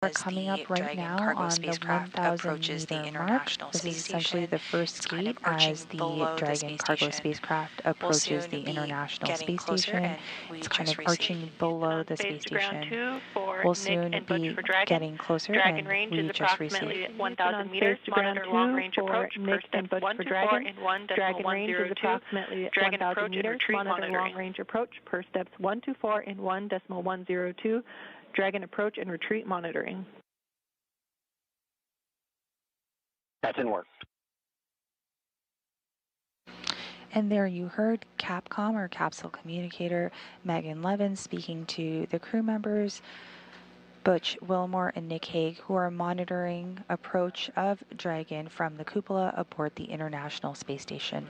We're coming up right now on the 1,000-meter mark. This is essentially the first gate as the Dragon cargo spacecraft approaches the International Space Station. It's kind of arching below the space station. We'll soon be getting closer, and we just received 1,000 meters. Monitor long-range approach. Nick and Butch for Dragon. Dragon range is approximately 1,000 meters. Monitor long-range approach per steps 124 in 1.102. Dragon approach and retreat monitoring. That's in work. And there you heard Capcom, or capsule communicator, Megan Levin speaking to the crew members, Butch Wilmore and Nick Hague, who are monitoring approach of Dragon from the cupola aboard the International Space Station.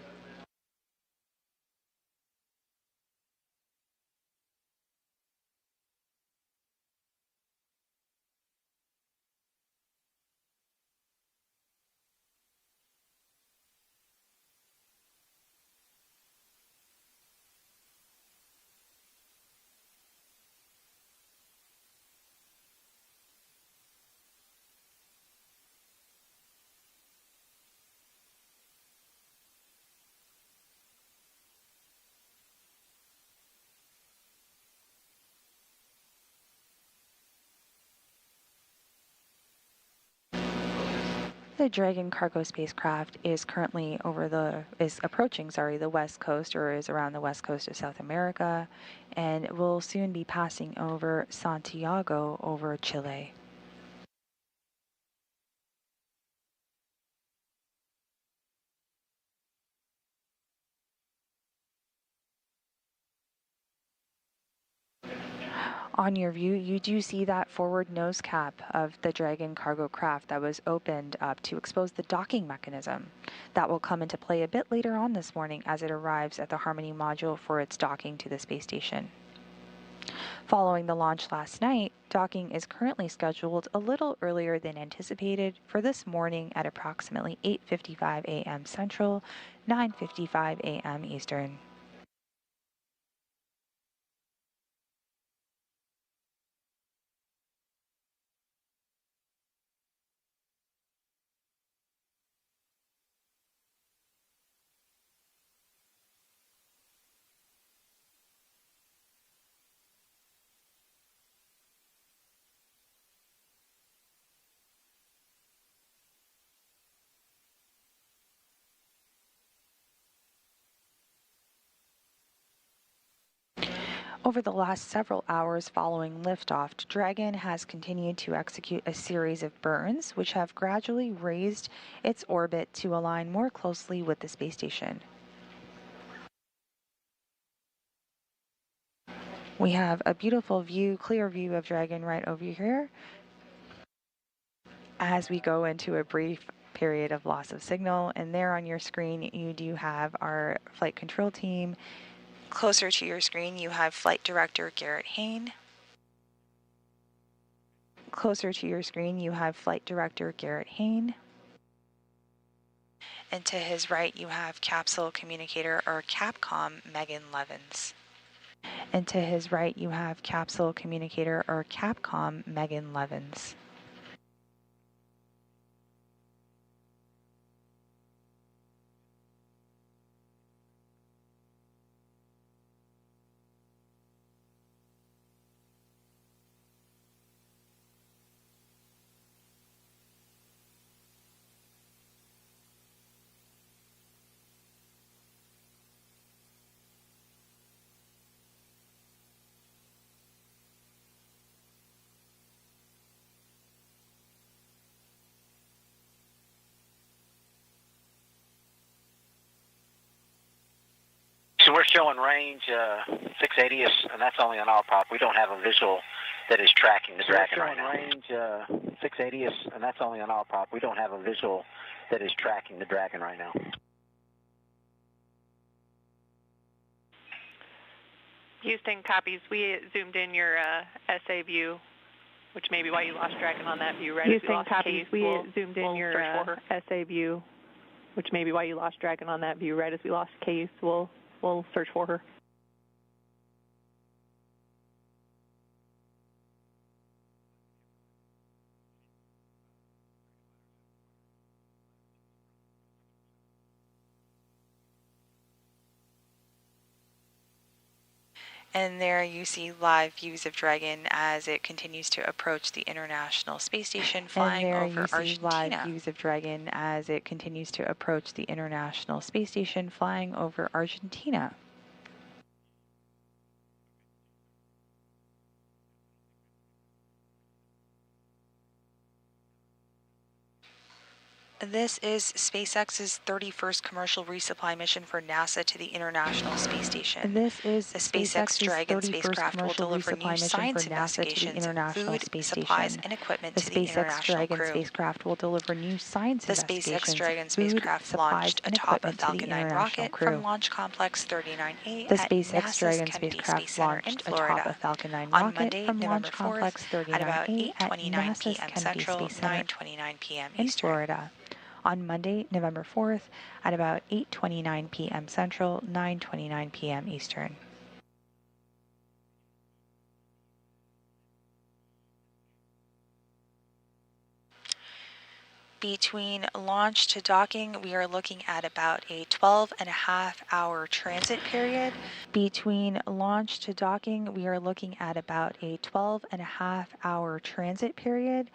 The Dragon cargo spacecraft is currently approaching the west coast, or is around the west coast of South America, and will soon be passing over Santiago over Chile. On your view, you do see that forward nose cap of the Dragon cargo craft that was opened up to expose the docking mechanism. That will come into play a bit later on this morning as it arrives at the Harmony module for its docking to the space station. Following the launch last night, docking is currently scheduled a little earlier than anticipated for this morning at approximately 8:55 a.m. Central, 9:55 a.m. Eastern. Over the last several hours following liftoff, Dragon has continued to execute a series of burns, which have gradually raised its orbit to align more closely with the space station. We have a beautiful view, clear view of Dragon right over here as we go into a brief period of loss of signal. And there on your screen, you do have our flight control team. Closer to your screen, you have Flight Director Garrett Hayne. Closer to your screen, you have Flight Director Garrett Hayne. And to his right, you have Capsule Communicator, or Capcom, Megan Levins. And to his right, you have Capsule Communicator, or Capcom, Megan Levins. So we're showing range 680, and that's only on autopilot. We don't have a visual that is tracking the Dragon right now. Range 680, and that's only on autopilot. We don't have a visual that is tracking the Dragon right now. Houston copies. We zoomed in your SA view, which may be why you lost Dragon on that view. Right Houston as we lost copies. Case, we zoomed in your SA view, which may be why you lost Dragon on that view. Right as we lost Case, we'll search for her. And there you see live views of Dragon as it continues to approach the International Space Station flying over Argentina. Live views of Dragon as it continues to approach the International Space Station flying over Argentina. This is SpaceX's 31st commercial resupply mission for NASA to the International Space Station. This is the SpaceX Dragon spacecraft will deliver new science investigations, food, supplies, and equipment to the International crew. The SpaceX Dragon spacecraft will deliver new science investigations, the SpaceX Dragon spacecraft launched atop a Falcon 9 rocket from Launch Complex 39A at NASA's Kennedy Space Center in Florida on Monday, November 4th at about 8:29 p.m. Central, 9:29 p.m. Eastern. On Monday, November 4th at about 8:29 p.m. Central, 9:29 p.m. Eastern. Between launch to docking, we are looking at about a 12.5-hour transit period. Between launch to docking, we are looking at about a 12.5-hour transit period.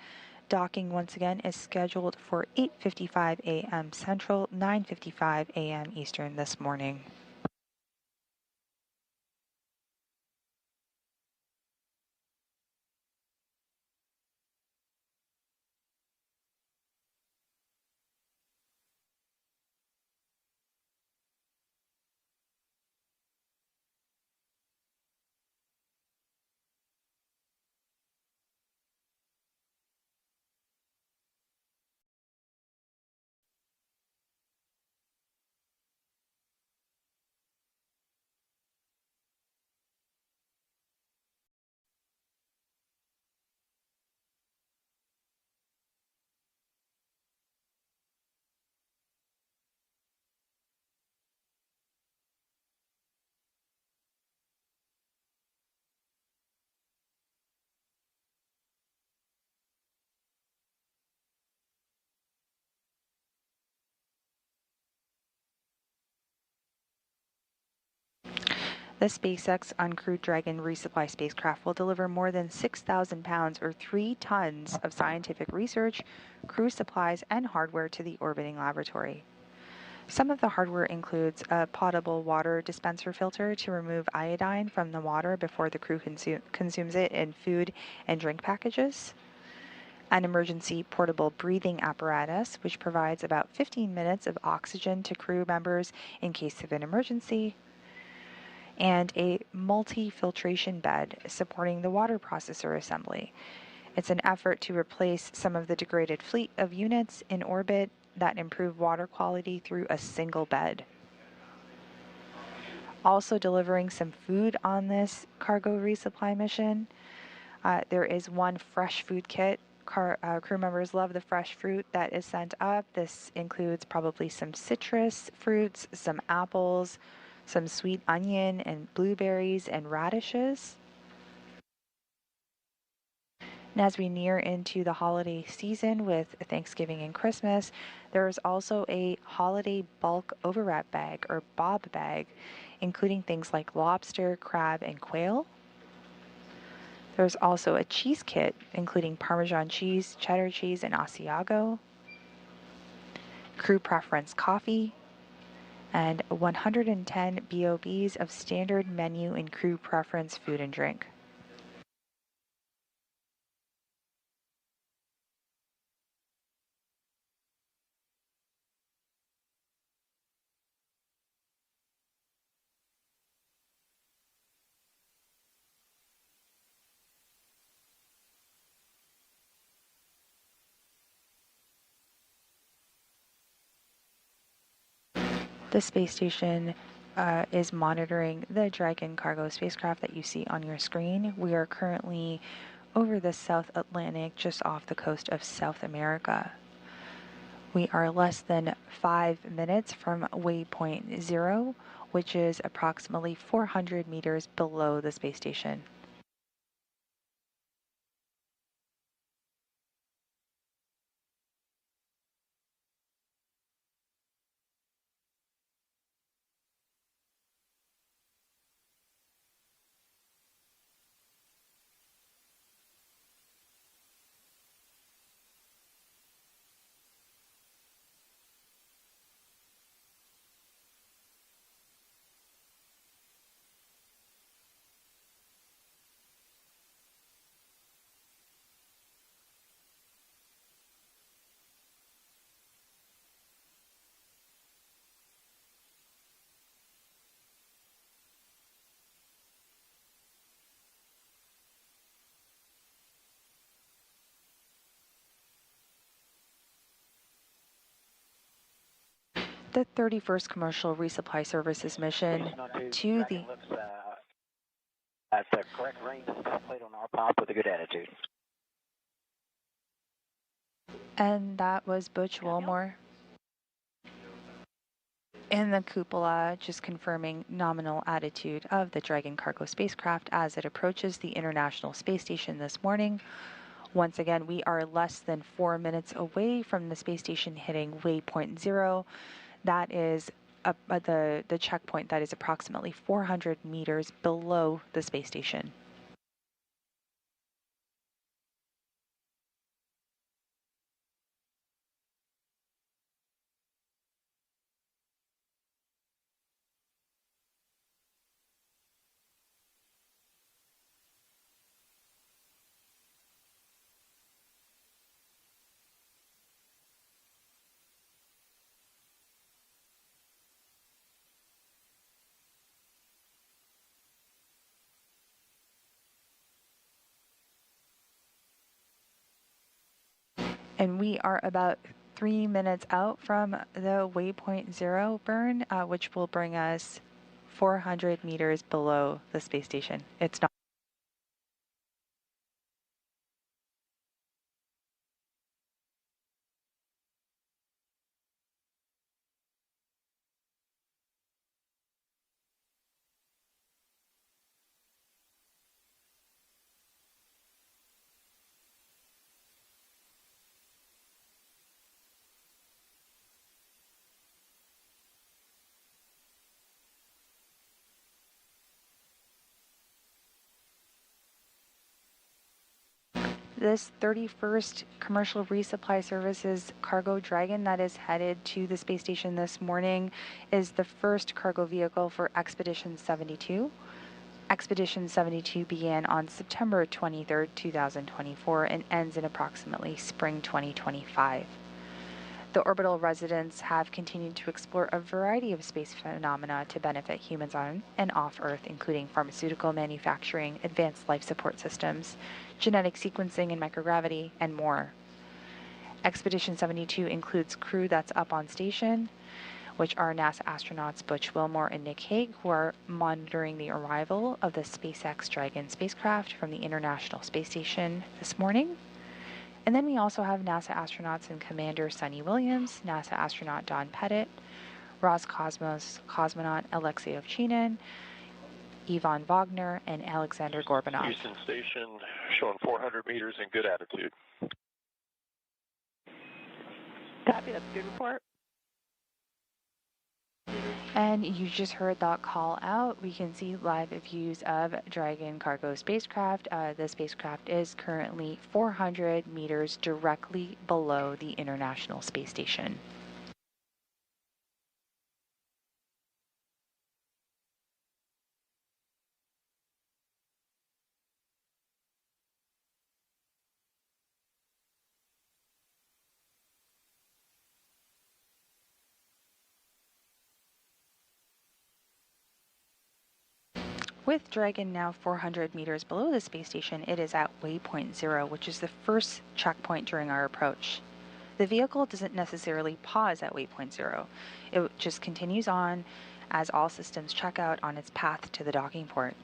Docking once again is scheduled for 8:55 a.m. Central, 9:55 a.m. Eastern this morning. The SpaceX uncrewed Dragon resupply spacecraft will deliver more than 6,000 pounds or 3 tons of scientific research, crew supplies, and hardware to the orbiting laboratory. Some of the hardware includes a potable water dispenser filter to remove iodine from the water before the crew consumes it in food and drink packages, an emergency portable breathing apparatus which provides about 15 minutes of oxygen to crew members in case of an emergency, and a multi-filtration bed supporting the water processor assembly. It's an effort to replace some of the degraded fleet of units in orbit that improve water quality through a single bed. Also delivering some food on this cargo resupply mission, there is one fresh food kit. Crew members love the fresh fruit that is sent up. This includes probably some citrus fruits, some apples, some sweet onion and blueberries and radishes. And as we near into the holiday season with Thanksgiving and Christmas, there is also a holiday bulk overwrap bag or bob bag, including things like lobster, crab, and quail. There's also a cheese kit, including Parmesan cheese, cheddar cheese, and Asiago, crew preference coffee, and 110 BOBs of standard menu and crew preference food and drink. The space station is monitoring the Dragon cargo spacecraft that you see on your screen. We are currently over the South Atlantic, just off the coast of South America. We are less than 5 minutes from waypoint 0, which is approximately 400 meters below the space station. The 31st Commercial Resupply Services mission to the... At the correct range, plate on our pop with a good attitude. And that was Butch Wilmore in the cupola, just confirming nominal attitude of the Dragon cargo spacecraft as it approaches the International Space Station this morning. Once again, we are less than 4 minutes away from the space station hitting waypoint 0. That is the checkpoint that is approximately 400 meters below the space station. And we are about 3 minutes out from the waypoint 0 burn, which will bring us 400 meters below the space station. It's not. This 31st Commercial Resupply Services cargo Dragon that is headed to the space station this morning is the first cargo vehicle for Expedition 72. Expedition 72 began on September 23, 2024 and ends in approximately spring 2025. The orbital residents have continued to explore a variety of space phenomena to benefit humans on and off Earth, including pharmaceutical manufacturing, advanced life support systems, genetic sequencing and microgravity, and more. Expedition 72 includes crew that's up on station, which are NASA astronauts Butch Wilmore and Nick Hague, who are monitoring the arrival of the SpaceX Dragon spacecraft from the International Space Station this morning. And then we also have NASA astronauts and Commander Sunny Williams, NASA astronaut Don Pettit, Roscosmos cosmonaut Alexei Ovchinin, Ivan Wagner, and Alexander Gorbanov. Houston Station showing 400 meters in good attitude. Copy, that's a good report. And you just heard that call out. We can see live views of Dragon cargo spacecraft. The spacecraft is currently 400 meters directly below the International Space Station. With Dragon now 400 meters below the space station, it is at waypoint 0, which is the first checkpoint during our approach. The vehicle doesn't necessarily pause at waypoint 0. It just continues on as all systems check out on its path to the docking port.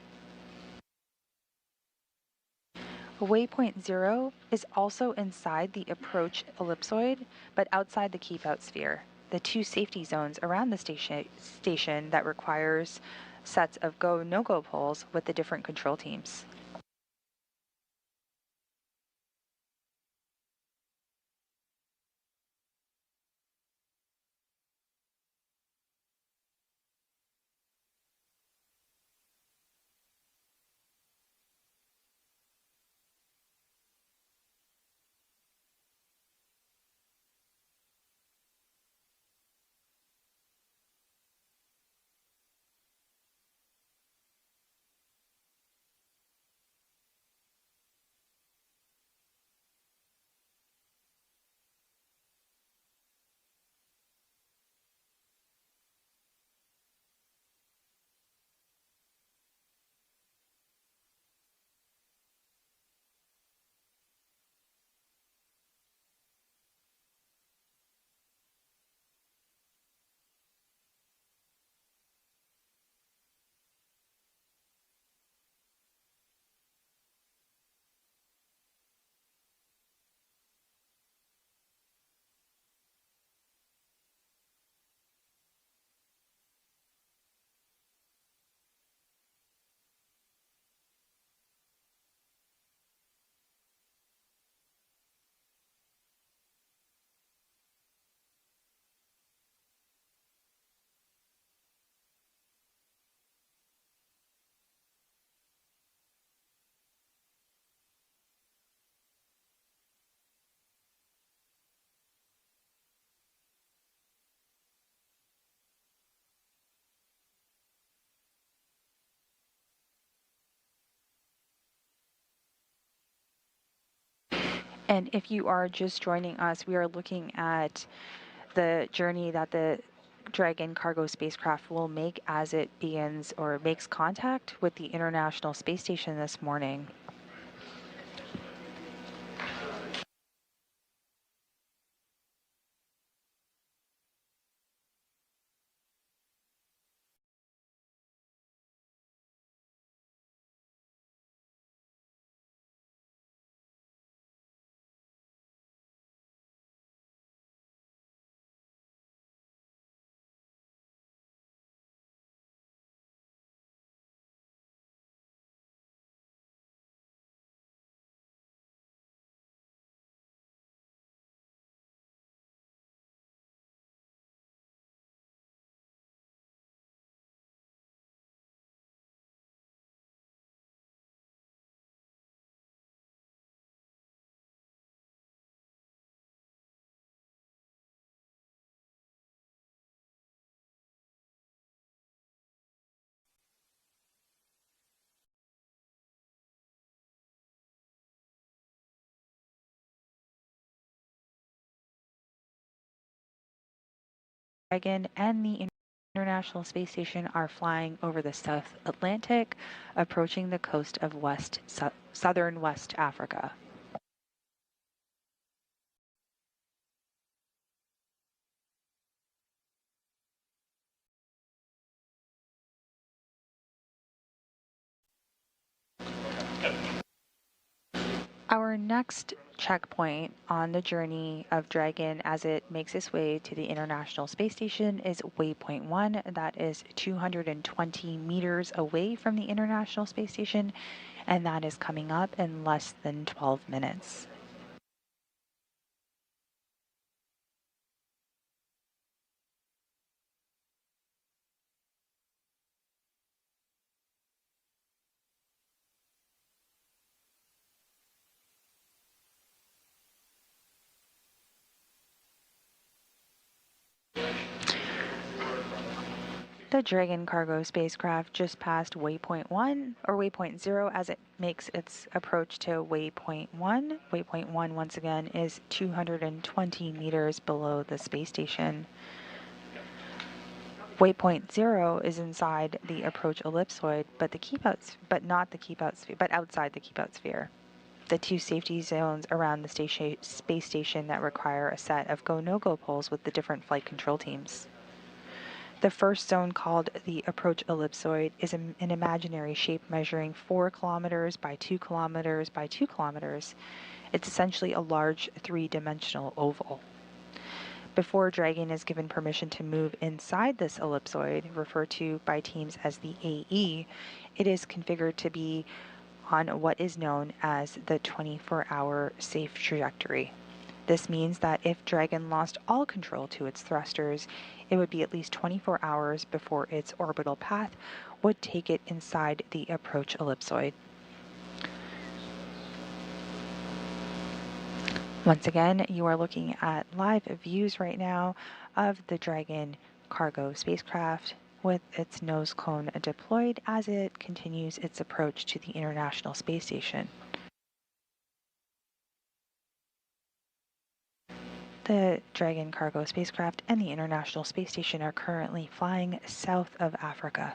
Waypoint 0 is also inside the approach ellipsoid, but outside the keep-out sphere. The two safety zones around the station that requires sets of go, no-go poles with the different control teams. And if you are just joining us, we are looking at the journey that the Dragon cargo spacecraft will make as it begins or makes contact with the International Space Station this morning. Dragon and the International Space Station are flying over the South Atlantic, approaching the coast of southern West Africa. Our next checkpoint on the journey of Dragon as it makes its way to the International Space Station is waypoint 1. That is 220 meters away from the International Space Station, and that is coming up in less than 12 minutes. The Dragon cargo spacecraft just passed waypoint 1 or waypoint 0 as it makes its approach to waypoint 1. Waypoint 1 once again is 220 meters below the space station. Waypoint 0 is inside the approach ellipsoid, but outside the keep out sphere. The two safety zones around the space station that require a set of go-no-go poles with the different flight control teams. The first zone, called the approach ellipsoid, is an imaginary shape measuring 4 kilometers by 2 kilometers by 2 kilometers. It's essentially a large 3-dimensional oval. Before Dragon is given permission to move inside this ellipsoid, referred to by teams as the AE, it is configured to be on what is known as the 24-hour safe trajectory. This means that if Dragon lost all control to its thrusters, it would be at least 24 hours before its orbital path would take it inside the approach ellipsoid. Once again, you are looking at live views right now of the Dragon cargo spacecraft with its nose cone deployed as it continues its approach to the International Space Station. The Dragon cargo spacecraft and the International Space Station are currently flying south of Africa.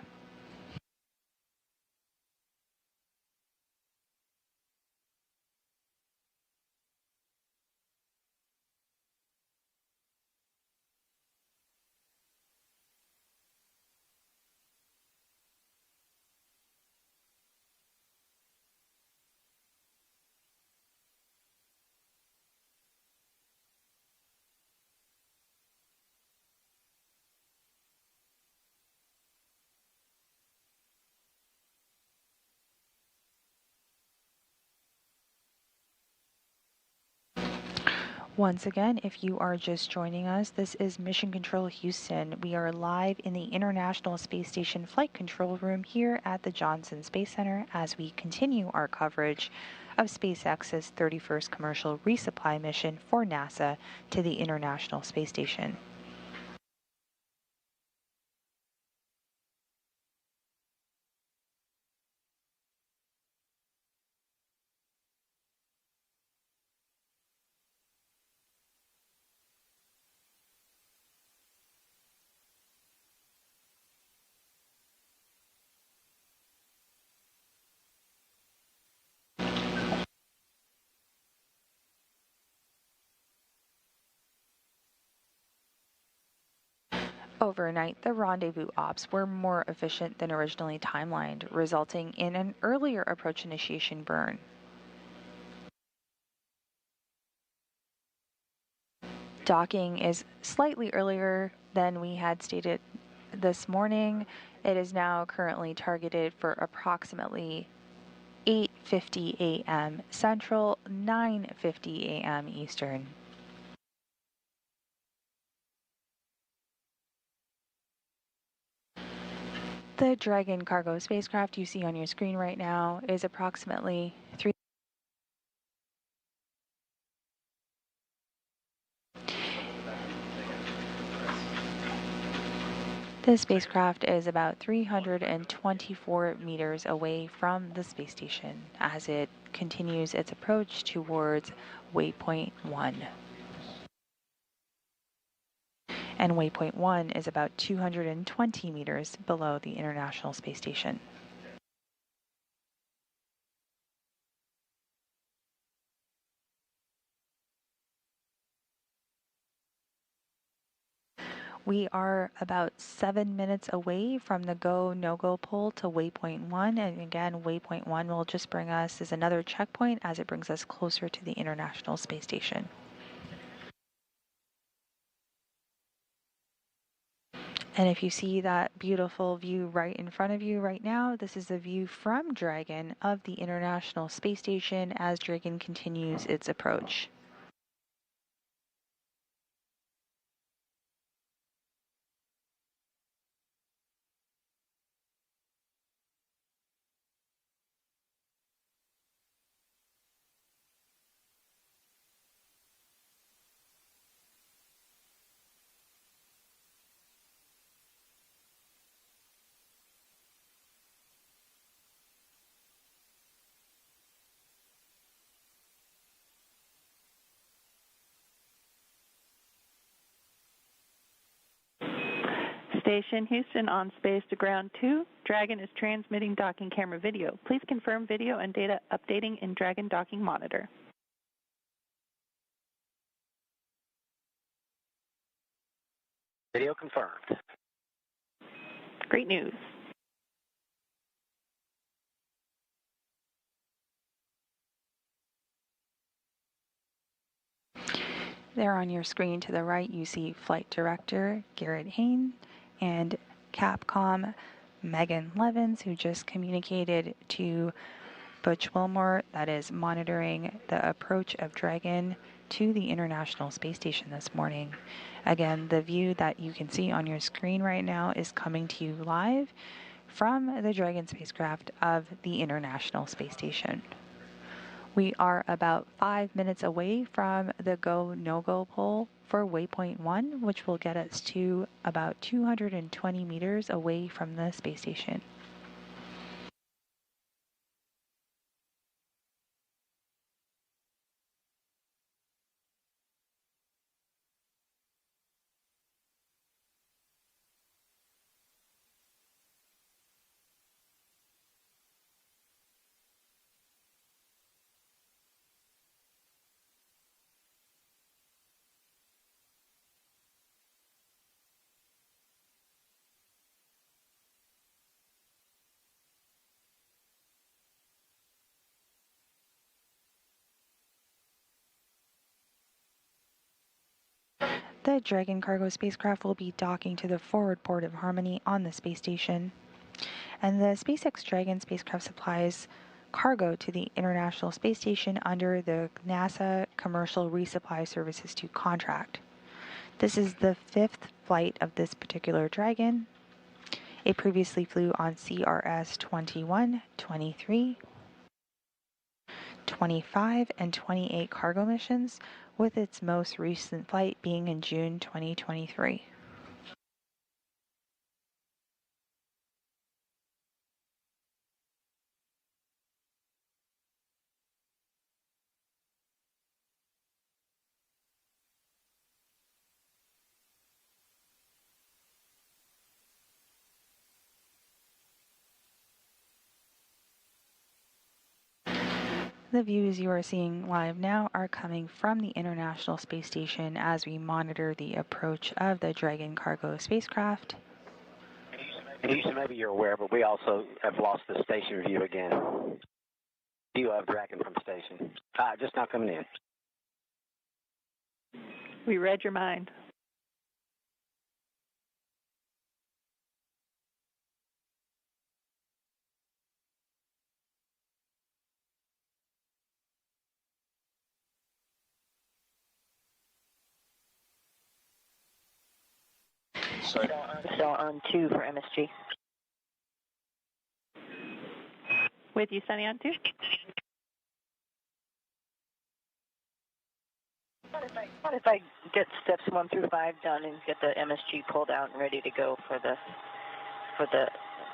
Once again, if you are just joining us, this is Mission Control Houston. We are live in the International Space Station Flight Control Room here at the Johnson Space Center as we continue our coverage of SpaceX's 31st commercial resupply mission for NASA to the International Space Station. Overnight, the rendezvous ops were more efficient than originally timelined, resulting in an earlier approach initiation burn. Docking is slightly earlier than we had stated this morning. It is now currently targeted for approximately 8:50 a.m. Central, 9:50 a.m. Eastern. The Dragon cargo spacecraft you see on your screen right now is approximately 3. The spacecraft is about 324 meters away from the space station as it continues its approach towards waypoint 1. And waypoint 1 is about 220 meters below the International Space Station. We are about 7 minutes away from the go, no-go pull to waypoint 1. And again, waypoint 1 will just bring us as another checkpoint as it brings us closer to the International Space Station. And if you see that beautiful view right in front of you right now, this is the view from Dragon of the International Space Station as Dragon continues its approach. Station Houston on space to ground 2. Dragon is transmitting docking camera video. Please confirm video and data updating in Dragon docking monitor. Video confirmed. Great news. There on your screen to the right, you see Flight Director Garrett Hain and Capcom Megan Levins, who just communicated to Butch Wilmore, that is monitoring the approach of Dragon to the International Space Station this morning. Again, the view that you can see on your screen right now is coming to you live from the Dragon spacecraft of the International Space Station. We are about 5 minutes away from the go, no-go pull for waypoint 1, which will get us to about 220 meters away from the space station. The Dragon cargo spacecraft will be docking to the forward port of Harmony on the space station. And the SpaceX Dragon spacecraft supplies cargo to the International Space Station under the NASA Commercial Resupply Services 2 contract. This is the 5th flight of this particular Dragon. It previously flew on CRS-31, 23, 25, and 28 cargo missions, with its most recent flight being in June 2023. The views you are seeing live now are coming from the International Space Station as we monitor the approach of the Dragon cargo spacecraft. Houston, maybe you're aware, but we also have lost the station view again. View of Dragon from station. Just now coming in. We read your mind. Still on 2 for MSG. With you, Sunny, on 2. What if I get steps 1 through 5 done and get the MSG pulled out and ready to go for the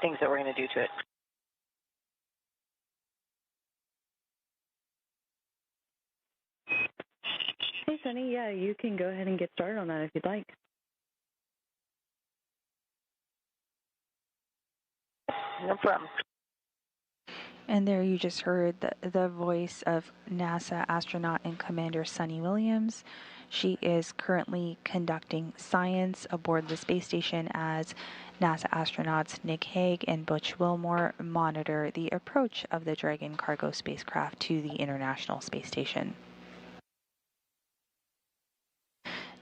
things that we're going to do to it? Hey, Sunny, yeah, you can go ahead and get started on that if you'd like. No problem. And there you just heard the voice of NASA astronaut and Commander Sunny Williams. She is currently conducting science aboard the space station as NASA astronauts Nick Hague and Butch Wilmore monitor the approach of the Dragon cargo spacecraft to the International Space Station.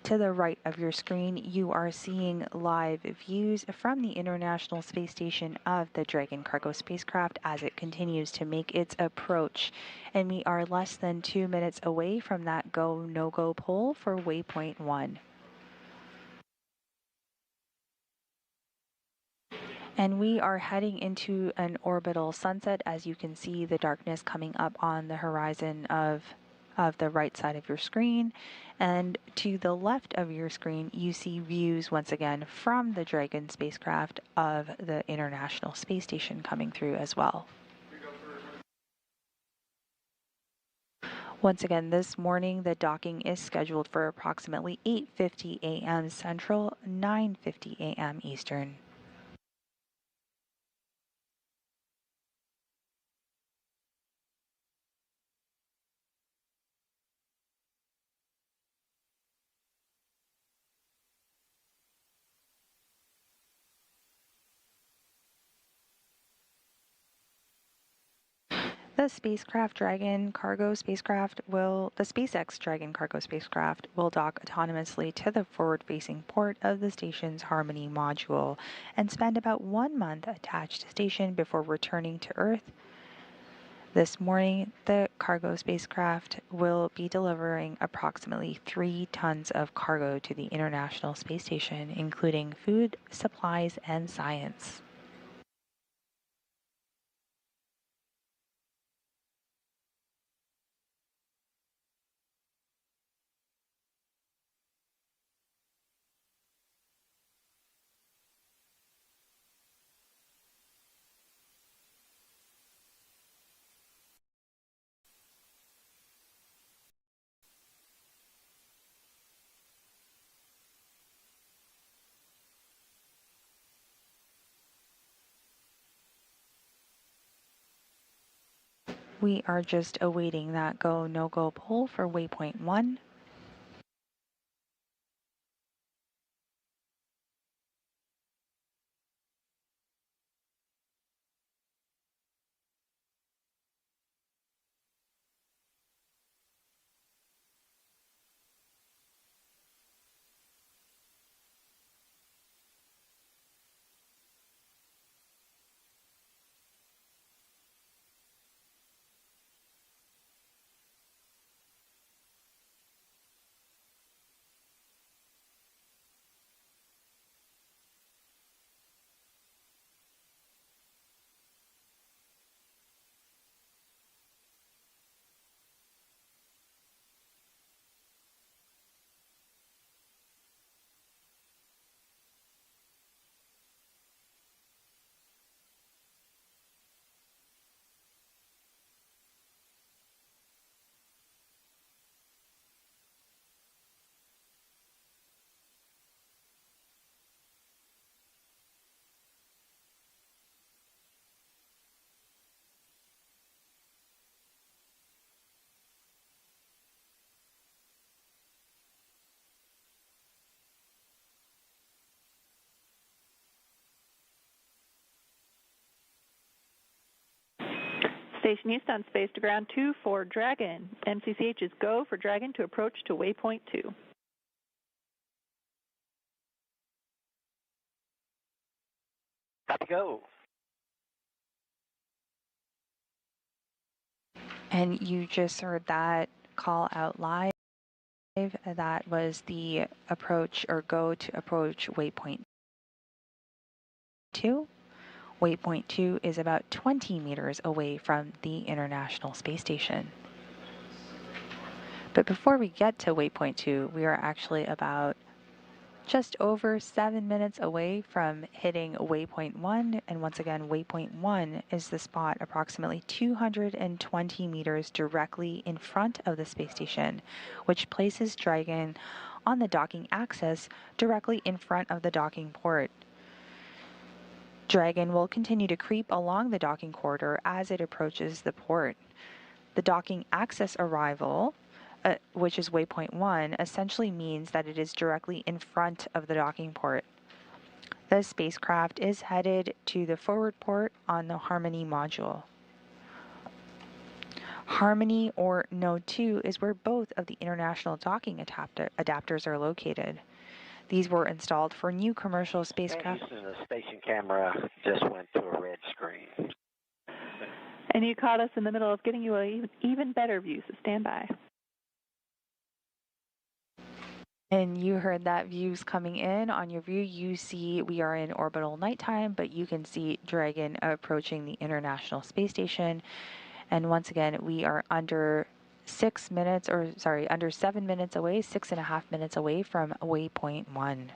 To the right of your screen, you are seeing live views from the International Space Station of the Dragon cargo spacecraft as it continues to make its approach. And we are less than 2 minutes away from that go, no-go poll for waypoint 1. And we are heading into an orbital sunset. As you can see, the darkness coming up on the horizon of the right side of your screen. And to the left of your screen, you see views once again from the Dragon spacecraft of the International Space Station coming through as well. Once again, this morning, the docking is scheduled for approximately 8:50 a.m. Central, 9:50 a.m. Eastern. The SpaceX Dragon cargo spacecraft will dock autonomously to the forward-facing port of the station's Harmony module and spend about 1 month attached to station before returning to Earth. This morning, the cargo spacecraft will be delivering approximately 3 tons of cargo to the International Space Station, including food, supplies, and science. We are just awaiting that go, no-go poll for waypoint 1. Station East on space to ground 2 for Dragon. MCCH is go for Dragon to approach to waypoint 2. Copy, go. And you just heard that call out live. That was the approach or go to approach waypoint 2. Waypoint 2 is about 20 meters away from the International Space Station. But before we get to waypoint 2, we are actually about just over 7 minutes away from hitting waypoint 1. And once again, waypoint 1 is the spot approximately 220 meters directly in front of the space station, which places Dragon on the docking axis directly in front of the docking port. Dragon will continue to creep along the docking corridor as it approaches the port. The docking axis arrival, which is waypoint 1, essentially means that it is directly in front of the docking port. The spacecraft is headed to the forward port on the Harmony module. Harmony, or Node 2, is where both of the international docking adapters are located. These were installed for new commercial spacecraft. Houston, the station camera just went to a red screen. And you caught us in the middle of getting you an even better view, so stand by. And you heard that views coming in. On your view, you see we are in orbital nighttime, but you can see Dragon approaching the International Space Station. And once again, we are under 7 minutes away, 6.5 minutes away from waypoint 1.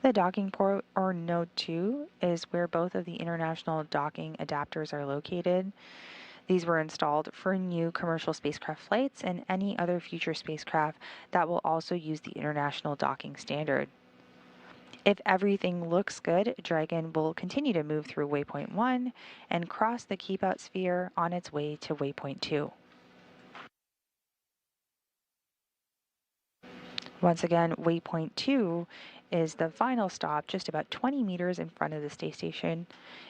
The docking port, or Node 2, is where both of the international docking adapters are located. These were installed for new commercial spacecraft flights and any other future spacecraft that will also use the international docking standard. If everything looks good, Dragon will continue to move through waypoint 1 and cross the keep-out sphere on its way to waypoint 2. Once again, waypoint 2 is the final stop, just about 20 meters in front of the space station.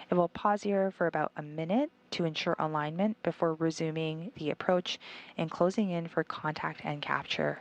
It will pause here for about a minute to ensure alignment before resuming the approach and closing in for contact and capture.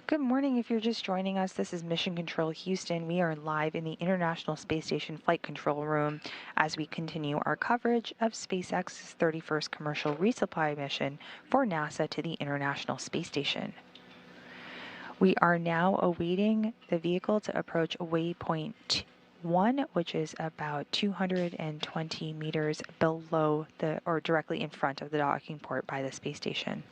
Good morning. If you're just joining us, this is Mission Control Houston. We are live in the International Space Station Flight Control Room as we continue our coverage of SpaceX's 31st commercial resupply mission for NASA to the International Space Station. We are now awaiting the vehicle to approach waypoint 1, which is about 220 meters below or directly in front of the docking port by the space station.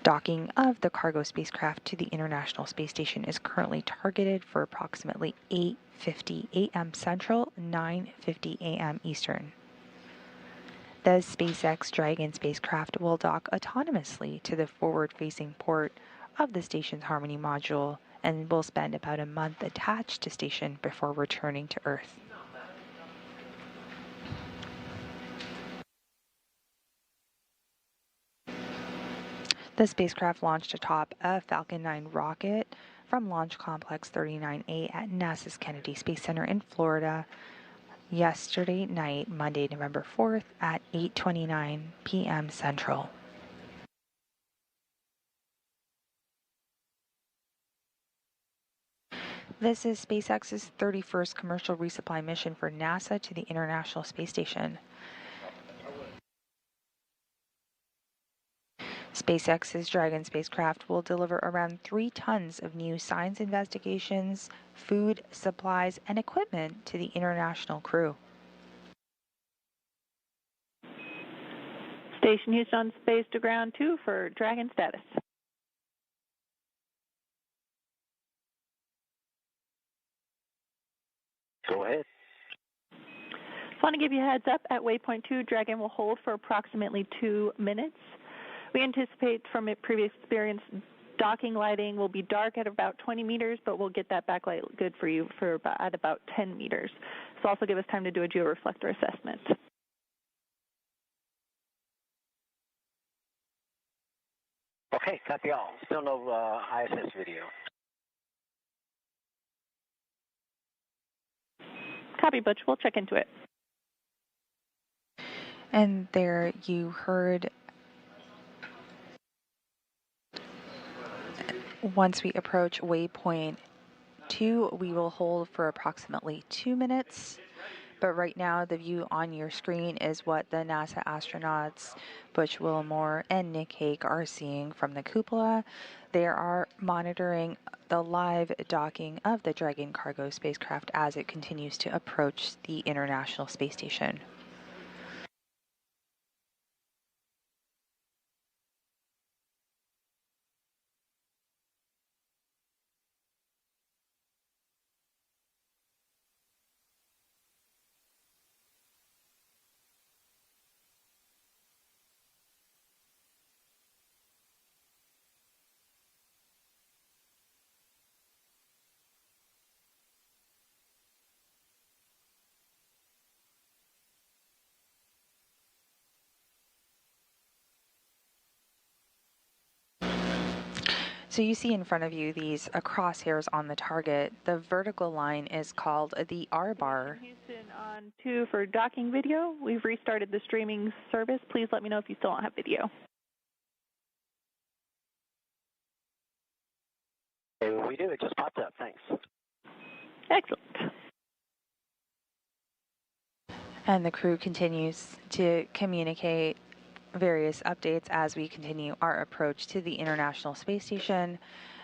Docking of the cargo spacecraft to the International Space Station is currently targeted for approximately 8:50 a.m. Central, 9:50 a.m. Eastern. The SpaceX Dragon spacecraft will dock autonomously to the forward-facing port of the station's Harmony module and will spend about a month attached to station before returning to Earth. The spacecraft launched atop a Falcon 9 rocket from Launch Complex 39A at NASA's Kennedy Space Center in Florida yesterday night, Monday, November 4th at 8:29 p.m. Central. This is SpaceX's 31st commercial resupply mission for NASA to the International Space Station. SpaceX's Dragon spacecraft will deliver around 3 tons of new science investigations, food, supplies, and equipment to the international crew. Station Houston on space to ground 2 for Dragon status. Go ahead. Just want to give you a heads up, at waypoint 2, Dragon will hold for approximately 2 minutes. We anticipate from previous experience, docking lighting will be dark at about 20 meters, but we'll get that backlight good for you for at about 10 meters. So also give us time to do a georeflector assessment. Okay, copy all. Still no ISS video. Copy, Butch. We'll check into it. And there you heard, once we approach waypoint 2, we will hold for approximately 2 minutes. But right now, the view on your screen is what the NASA astronauts Butch Wilmore and Nick Hague are seeing from the cupola. They are monitoring the live docking of the Dragon cargo spacecraft as it continues to approach the International Space Station. So you see in front of you these crosshairs on the target. The vertical line is called the R bar. Houston on 2 for docking video. We've restarted the streaming service. Please let me know if you still don't have video. We do. It just popped up. Thanks. Excellent. And the crew continues to communicate various updates as we continue our approach to the International Space Station.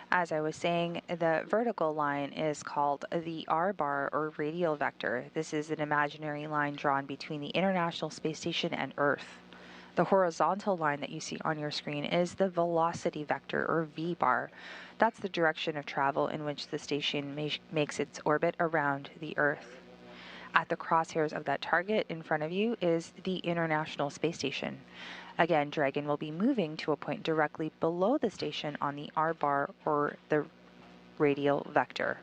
As I was saying, the vertical line is called the R bar or radial vector. This is an imaginary line drawn between the International Space Station and Earth. The horizontal line that you see on your screen is the velocity vector or V bar. That's the direction of travel in which the station makes its orbit around the Earth. At the crosshairs of that target in front of you is the International Space Station. Again, Dragon will be moving to a point directly below the station on the R bar or the radial vector.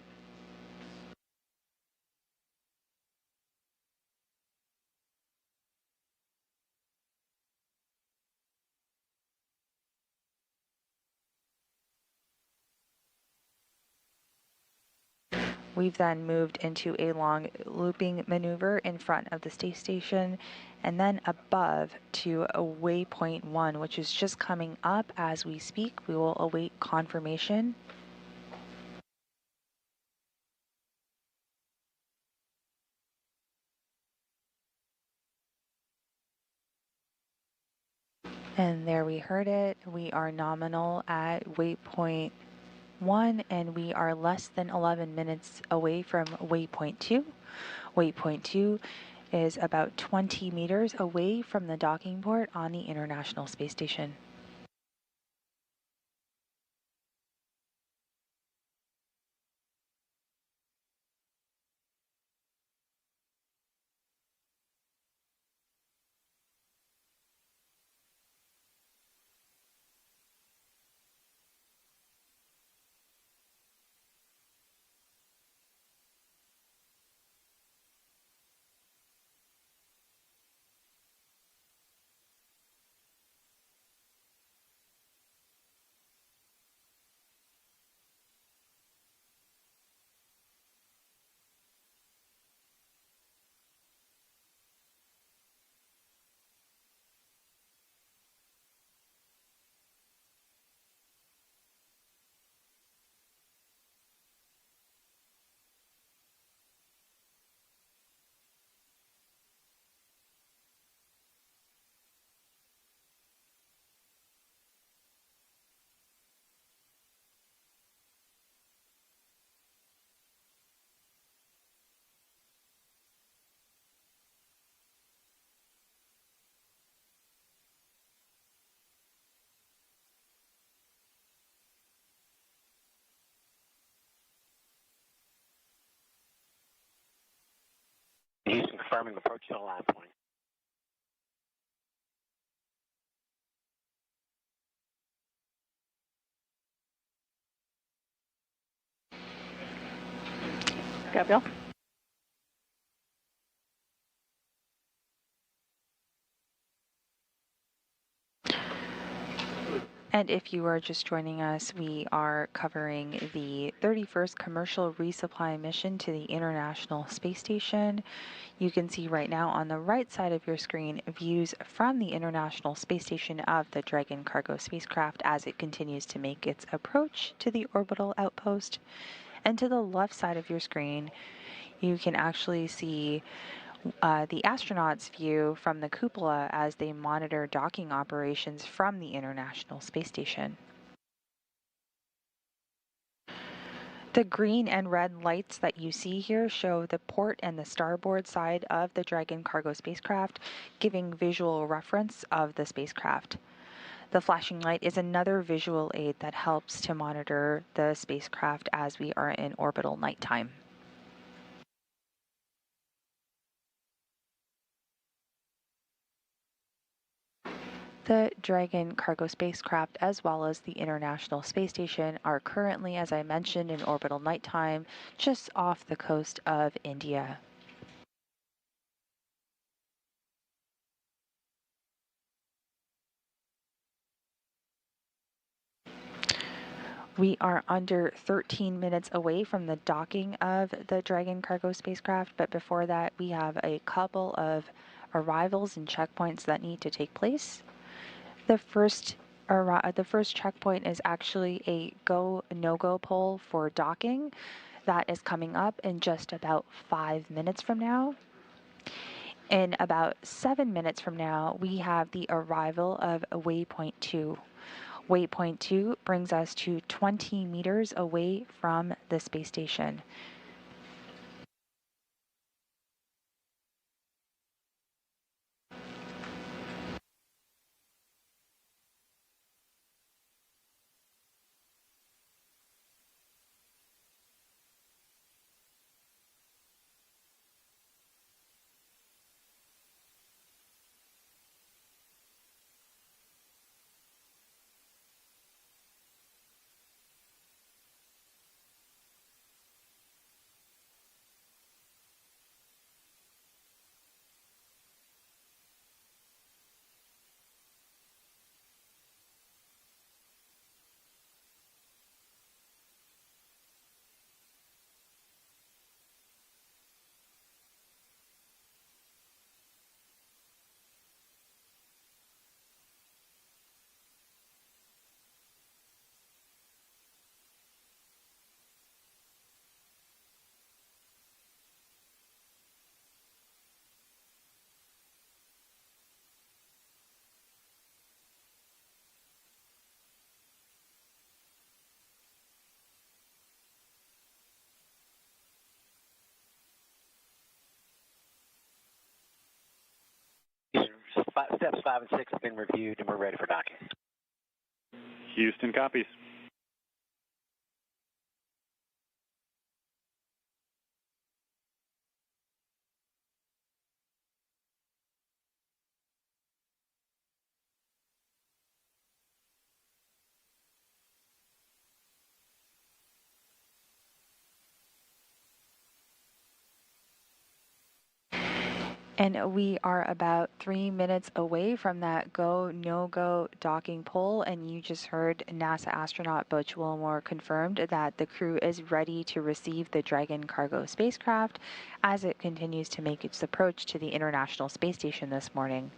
We've then moved into a long looping maneuver in front of the space station and then above to a waypoint 1, which is just coming up as we speak. We will await confirmation. And there we heard it. We are nominal at waypoint 1, and we are less than 11 minutes away from waypoint 2. Waypoint 2 is about 20 meters away from the docking port on the International Space Station. confirming approach to the line point. Gabrielle? And if you are just joining us, we are covering the 31st commercial resupply mission to the International Space Station. You can see right now on the right side of your screen views from the International Space Station of the Dragon cargo spacecraft as it continues to make its approach to the orbital outpost. And to the left side of your screen, you can actually see the astronauts' view from the cupola as they monitor docking operations from the International Space Station. The green and red lights that you see here show the port and the starboard side of the Dragon cargo spacecraft, giving visual reference of the spacecraft. The flashing light is another visual aid that helps to monitor the spacecraft as we are in orbital nighttime. The Dragon cargo spacecraft, as well as the International Space Station, are currently, as I mentioned, in orbital nighttime just off the coast of India. We are under 13 minutes away from the docking of the Dragon cargo spacecraft, but before that, we have a couple of arrivals and checkpoints that need to take place. The first checkpoint is actually a go, no-go poll for docking. That is coming up in just about 5 minutes from now. In about 7 minutes from now, we have the arrival of waypoint 2. Waypoint 2 brings us to 20 meters away from the space station. Steps 5 and 6 have been reviewed and we're ready for docking. Houston copies. And we are about 3 minutes away from that go, no-go docking poll, and you just heard NASA astronaut Butch Wilmore confirmed that the crew is ready to receive the Dragon cargo spacecraft as it continues to make its approach to the International Space Station this morning.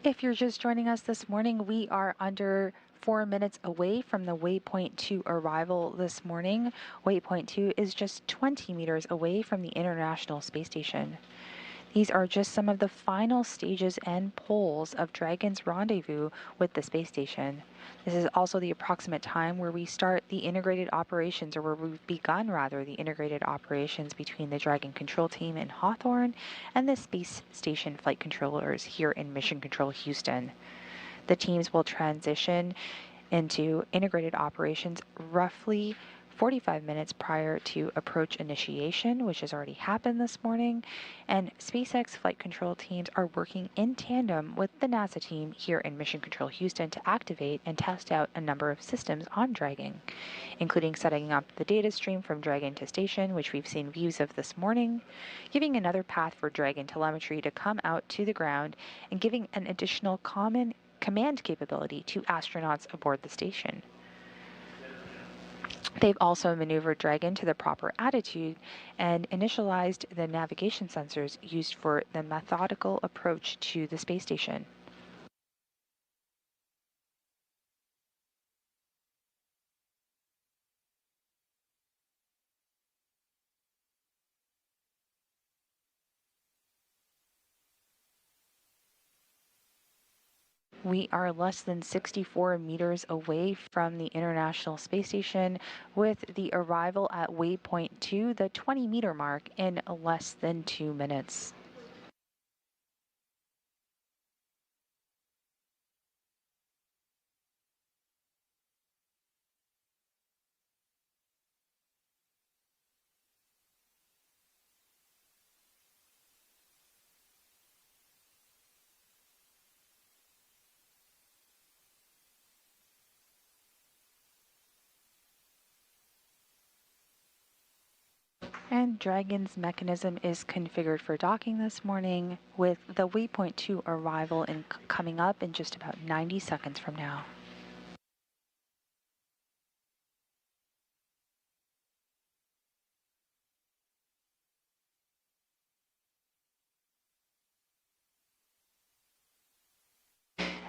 If you're just joining us this morning, we are under 4 minutes away from the Waypoint 2 arrival this morning. Waypoint 2 is just 20 meters away from the International Space Station. These are just some of the final stages and poles of Dragon's rendezvous with the space station. This is also the approximate time where we start the integrated operations, or where we've begun rather, the integrated operations between the Dragon control team in Hawthorne and the space station flight controllers here in Mission Control Houston. The teams will transition into integrated operations roughly 45 minutes prior to approach initiation, which has already happened this morning, and SpaceX flight control teams are working in tandem with the NASA team here in Mission Control Houston to activate and test out a number of systems on Dragon, including setting up the data stream from Dragon to station, which we've seen views of this morning, giving another path for Dragon telemetry to come out to the ground, and giving an additional command capability to astronauts aboard the station. They've also maneuvered Dragon to the proper attitude and initialized the navigation sensors used for the methodical approach to the space station. We are less than 64 meters away from the International Space Station, with the arrival at Waypoint 2, the 20-meter mark, in less than 2 minutes. And Dragon's mechanism is configured for docking this morning, with the Waypoint 2 arrival coming up in just about 90 seconds from now.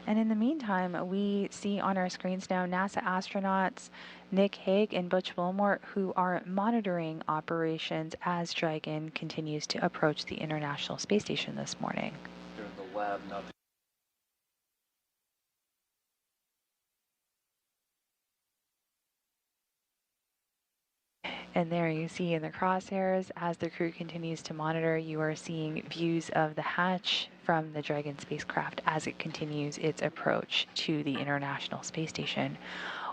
And in the meantime, we see on our screens now NASA astronauts Nick Hague and Butch Wilmore, who are monitoring operations as Dragon continues to approach the International Space Station this morning. They're in the lab, not the And there you see in the crosshairs, as the crew continues to monitor, you are seeing views of the hatch from the Dragon spacecraft as it continues its approach to the International Space Station.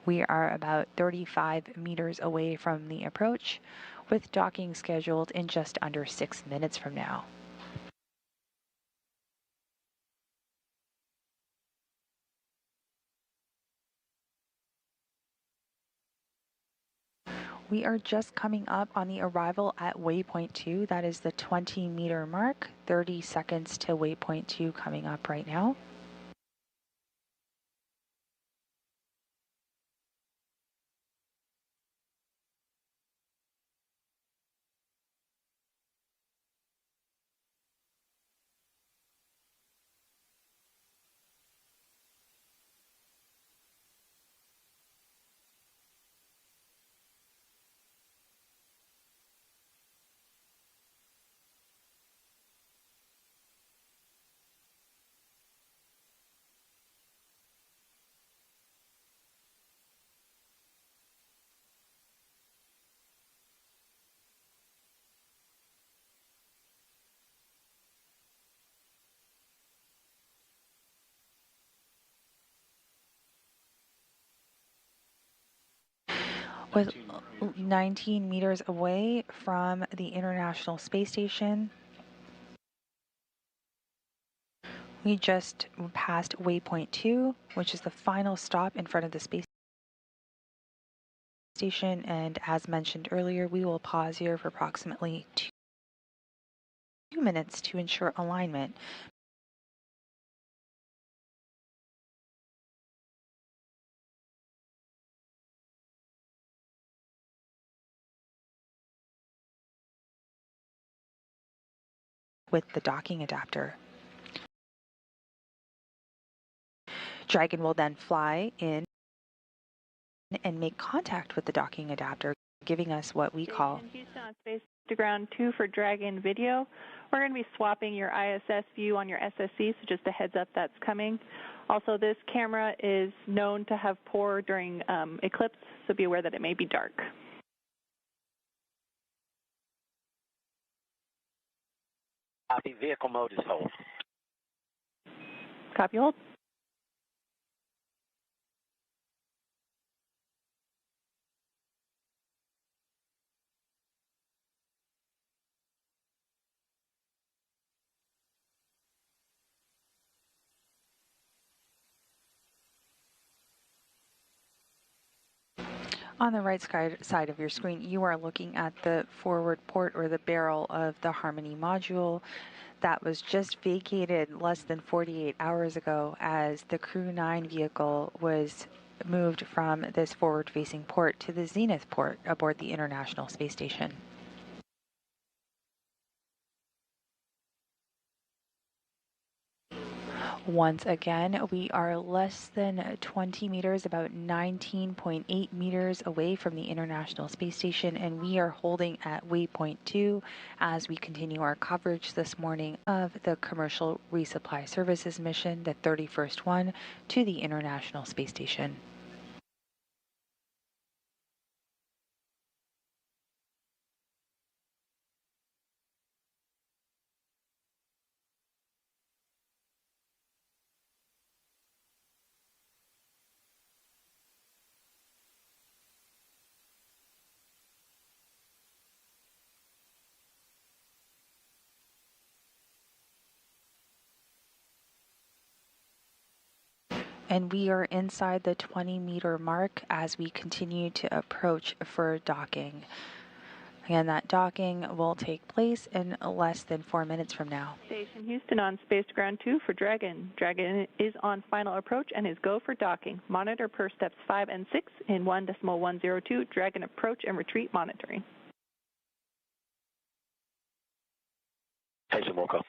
We are about 35 meters away from the approach, with docking scheduled in just under 6 minutes from now. We are just coming up on the arrival at Waypoint 2. That is the 20-meter mark. 30 seconds to Waypoint 2 coming up right now. With 19 meters away from the International Space Station, we just passed Waypoint 2, which is the final stop in front of the space station, and as mentioned earlier, we will pause here for approximately 2 minutes to ensure alignment with the docking adapter. Dragon will then fly in and make contact with the docking adapter, giving us what we call Houston on Space to Ground 2 for Dragon video. We're going to be swapping your ISS view on your SSC, so just a heads up that's coming. Also, this camera is known to have poor during eclipse, so be aware that it may be dark. Copy. Vehicle mode is hold. Copy, hold. On the right side of your screen, you are looking at the forward port or the barrel of the Harmony module that was just vacated less than 48 hours ago as the Crew 9 vehicle was moved from this forward-facing port to the Zenith port aboard the International Space Station. Once again, we are less than 20 meters, about 19.8 meters away from the International Space Station, and we are holding at waypoint 2 as we continue our coverage this morning of the Commercial Resupply Services mission, the 31st one, to the International Space Station. And we are inside the 20-meter mark as we continue to approach for docking. Again, that docking will take place in less than 4 minutes from now. Station Houston on Space to Ground 2 for Dragon. Dragon is on final approach and is go for docking. Monitor per steps 5 and 6 in 1.102. Dragon approach and retreat monitoring. Station Wilco.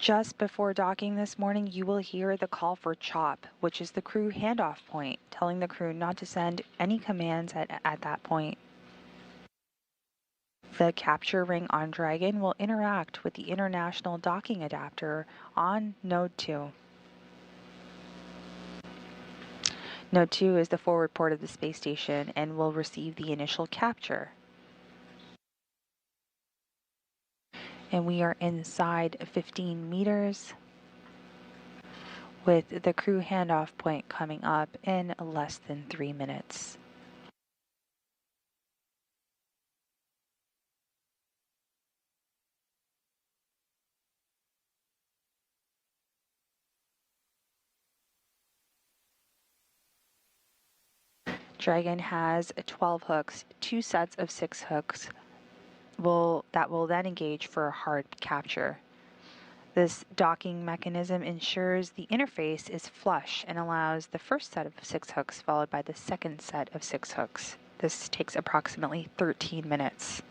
Just before docking this morning, you will hear the call for CHOP, which is the crew handoff point, telling the crew not to send any commands at that point. The capture ring on Dragon will interact with the international docking adapter on Node 2. Node 2 is the forward port of the space station and will receive the initial capture. And we are inside 15 meters with the crew handoff point coming up in less than 3 minutes. Dragon has 12 hooks, 2 sets of 6 hooks that will then engage for a hard capture. This docking mechanism ensures the interface is flush and allows the first set of 6 hooks followed by the second set of 6 hooks. This takes approximately 13 minutes.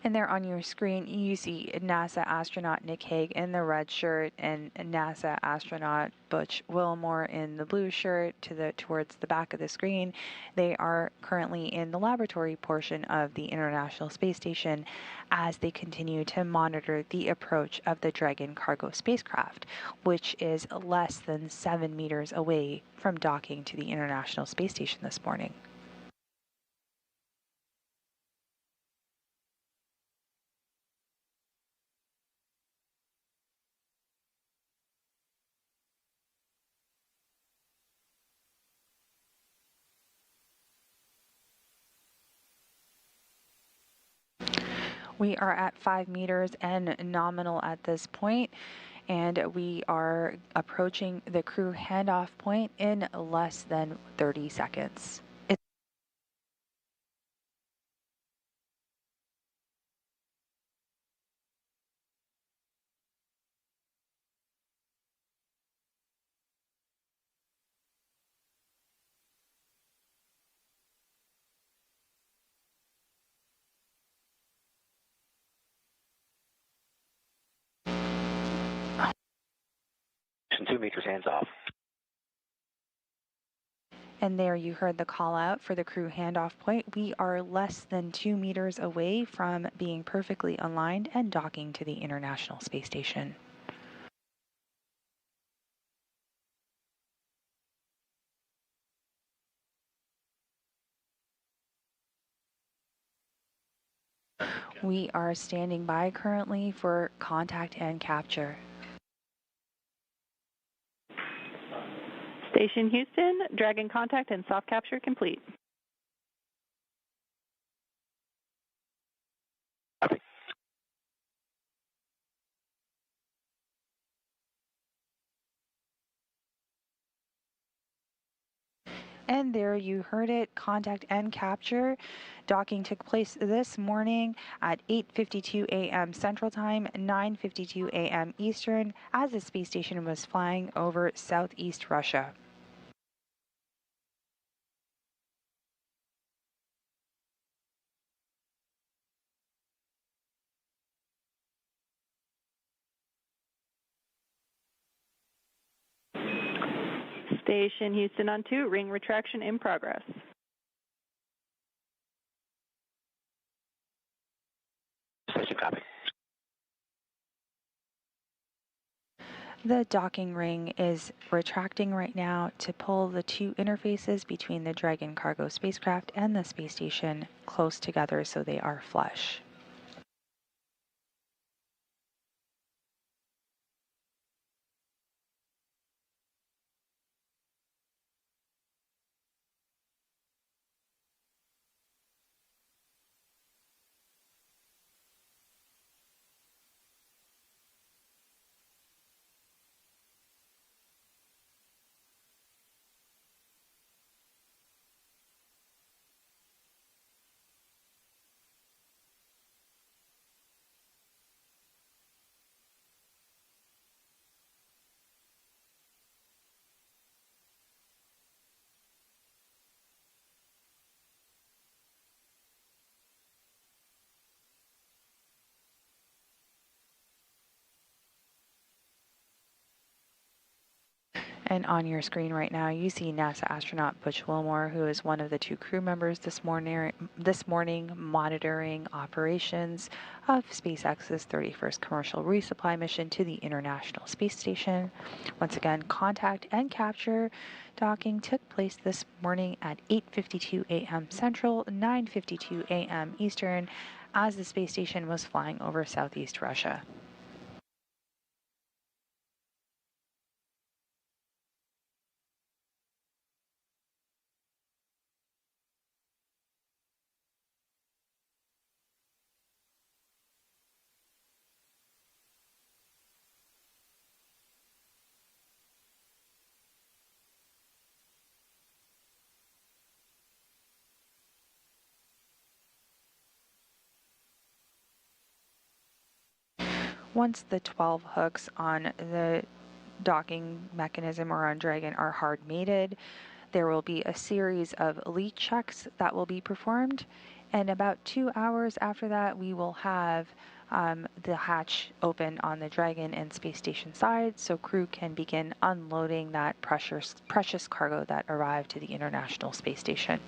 And there on your screen, you see NASA astronaut Nick Hague in the red shirt and NASA astronaut Butch Wilmore in the blue shirt towards the back of the screen. They are currently in the laboratory portion of the International Space Station as they continue to monitor the approach of the Dragon cargo spacecraft, which is less than 7 meters away from docking to the International Space Station this morning. We are at 5 meters and nominal at this point, and we are approaching the crew handoff point in less than 30 seconds. And 2 meters, hands off. And there you heard the call out for the crew handoff point. We are less than 2 meters away from being perfectly aligned and docking to the International Space Station. We are standing by currently for contact and capture. Station Houston, Dragon contact and soft capture complete. Copy. And there you heard it, contact and capture. Docking took place this morning at 8:52 a.m. Central Time, 9:52 a.m. Eastern, as the space station was flying over southeast Russia. Station Houston on 2, ring retraction in progress. Station copy. The docking ring is retracting right now to pull the two interfaces between the Dragon cargo spacecraft and the space station close together so they are flush. And on your screen right now, you see NASA astronaut Butch Wilmore, who is one of the two crew members this morning monitoring operations of SpaceX's 31st commercial resupply mission to the International Space Station. Once again, contact and capture docking took place this morning at 8:52 a.m. Central, 9:52 a.m. Eastern, as the space station was flying over southeast Russia. Once the 12 hooks on the docking mechanism or on Dragon are hard mated, there will be a series of leak checks that will be performed, and about 2 hours after that we will have the hatch open on the Dragon and space station side so crew can begin unloading that precious cargo that arrived to the International Space Station.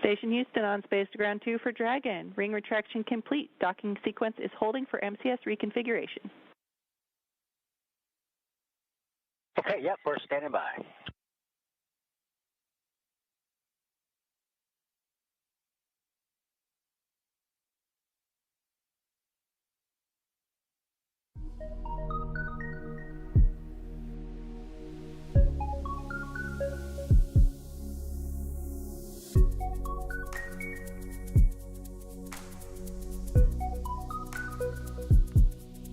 Station Houston on space to ground 2 for Dragon. Ring retraction complete. Docking sequence is holding for MCS reconfiguration. Okay, yep, we're standing by.